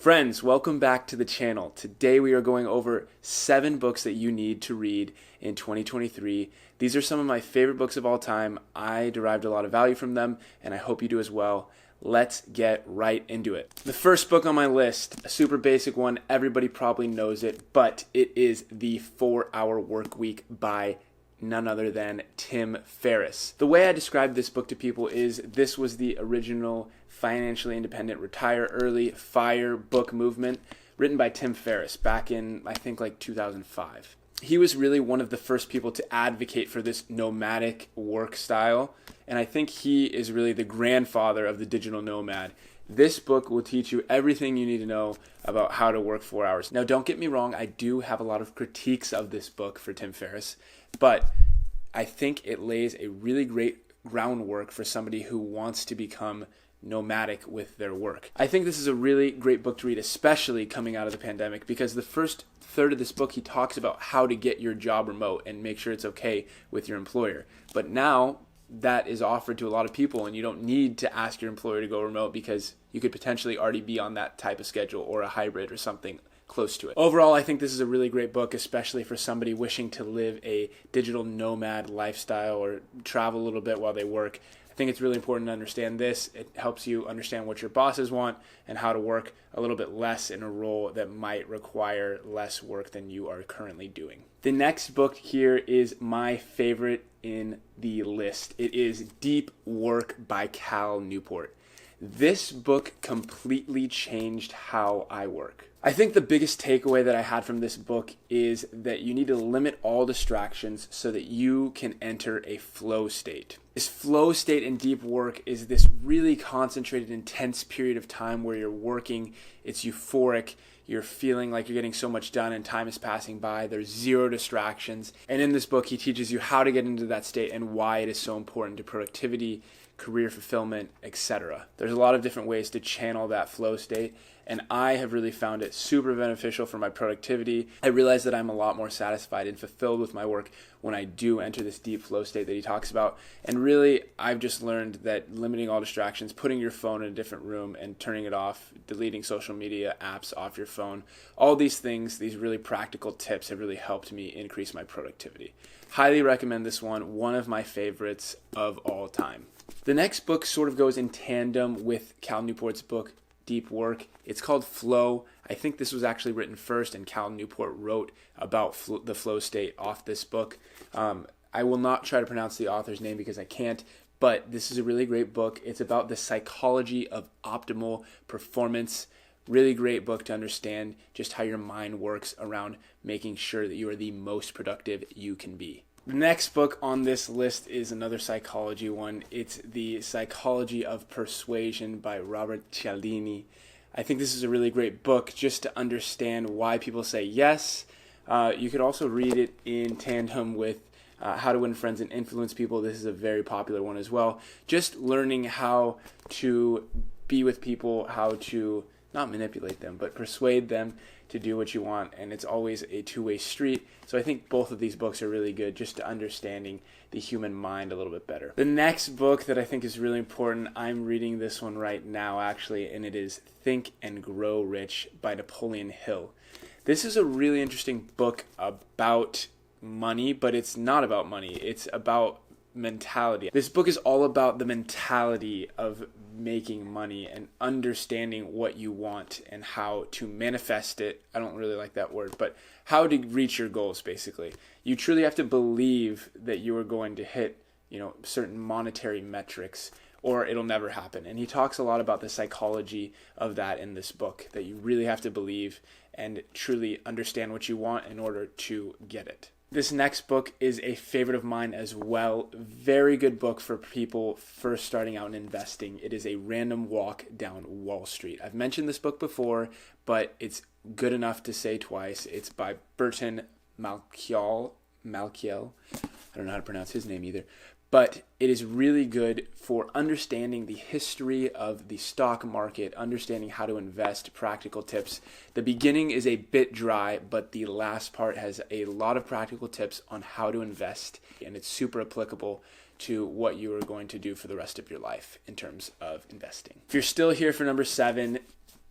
Friends, welcome back to the channel. Today we are going over 7 books that you need to read in 2023. These are some of my favorite books of all time. I derived a lot of value from them, and I hope you do as well. Let's get right into it. The first book on my list, a super basic one, everybody probably knows it, but it is The 4-Hour Workweek by none other than Tim Ferriss. The way I describe this book to people is this was the original financially independent, retire early, FIRE book movement written by Tim Ferriss back in, I think, like 2005. He was really one of the first people to advocate for this nomadic work style, and I think he is really the grandfather of the digital nomad. This book will teach you everything you need to know about how to work 4 hours. Now, don't get me wrong, I do have a lot of critiques of this book for Tim Ferriss, but I think it lays a really great groundwork for somebody who wants to become nomadic with their work. I think this is a really great book to read, especially coming out of the pandemic, because the first third of this book, he talks about how to get your job remote and make sure it's okay with your employer. But now that is offered to a lot of people, and you don't need to ask your employer to go remote because you could potentially already be on that type of schedule or a hybrid or something close to it. Overall, I think this is a really great book, especially for somebody wishing to live a digital nomad lifestyle or travel a little bit while they work. I think it's really important to understand this. It helps you understand what your bosses want and how to work a little bit less in a role that might require less work than you are currently doing. The next book here is my favorite in the list. It is Deep Work by Cal Newport. This book completely changed how I work. I think the biggest takeaway that I had from this book is that you need to limit all distractions so that you can enter a flow state. This flow state in deep work is this really concentrated, intense period of time where you're working. It's euphoric. You're feeling like you're getting so much done and time is passing by. There's zero distractions. And in this book, he teaches you how to get into that state and why it is so important to productivity, career fulfillment, etc. There's a lot of different ways to channel that flow state, and I have really found it super beneficial for my productivity. I realize that I'm a lot more satisfied and fulfilled with my work when I do enter this deep flow state that he talks about. And really, I've just learned that limiting all distractions, putting your phone in a different room and turning it off, deleting social media apps off your phone, all these things, these really practical tips have really helped me increase my productivity. Highly recommend this one of my favorites of all time. The next book sort of goes in tandem with Cal Newport's book, Deep Work. It's called Flow. I think this was actually written first, and Cal Newport wrote about the flow state off this book. I will not try to pronounce the author's name because I can't, but this is a really great book. It's about the psychology of optimal performance. Really great book to understand just how your mind works around making sure that you are the most productive you can be. The next book on this list is another psychology one. It's The Psychology of Persuasion by Robert Cialdini. I think this is a really great book just to understand why people say yes. You could also read it in tandem with How to Win Friends and Influence People. This is a very popular one as well. Just learning how to be with people, how to not manipulate them, but persuade them to do what you want, and it's always a two-way street. So I think both of these books are really good just to understanding the human mind a little bit better. The next book that I think is really important, I'm reading this one right now actually, and it is Think and Grow Rich by Napoleon Hill. This is a really interesting book about money, but it's not about money. It's about mentality. This book is all about the mentality of making money and understanding what you want and how to manifest it. I don't really like that word, but how to reach your goals, basically. You truly have to believe that you are going to hit, certain monetary metrics, or it'll never happen. And he talks a lot about the psychology of that in this book, that you really have to believe and truly understand what you want in order to get it. This next book is a favorite of mine as well. Very good book for people first starting out in investing. It is A Random Walk Down Wall Street. I've mentioned this book before, but it's good enough to say twice. It's by Burton Malkiel. I don't know how to pronounce his name either. But it is really good for understanding the history of the stock market, understanding how to invest, practical tips. The beginning is a bit dry, but the last part has a lot of practical tips on how to invest, and it's super applicable to what you are going to do for the rest of your life in terms of investing. If you're still here for number 7,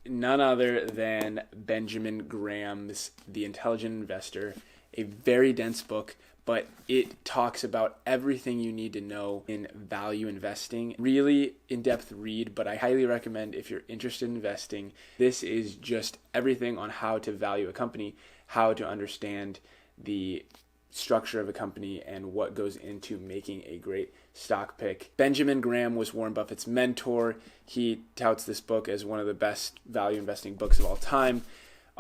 none other than Benjamin Graham's The Intelligent Investor, a very dense book, but it talks about everything you need to know in value investing. Really in-depth read, but I highly recommend if you're interested in investing. This is just everything on how to value a company, how to understand the structure of a company, and what goes into making a great stock pick. Benjamin Graham was Warren Buffett's mentor. He touts this book as one of the best value investing books of all time.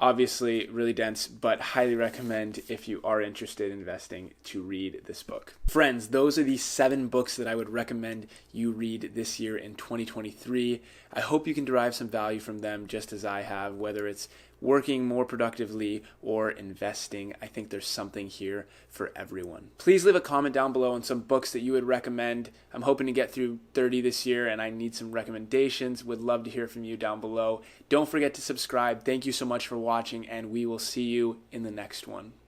Obviously, really dense, but highly recommend if you are interested in investing to read this book. Friends, those are the 7 books that I would recommend you read this year in 2023. I hope you can derive some value from them just as I have, whether it's working more productively or investing. I think there's something here for everyone. Please leave a comment down below on some books that you would recommend. I'm hoping to get through 30 this year and I need some recommendations. Would love to hear from you down below. Don't forget to subscribe. Thank you so much for watching and we will see you in the next one.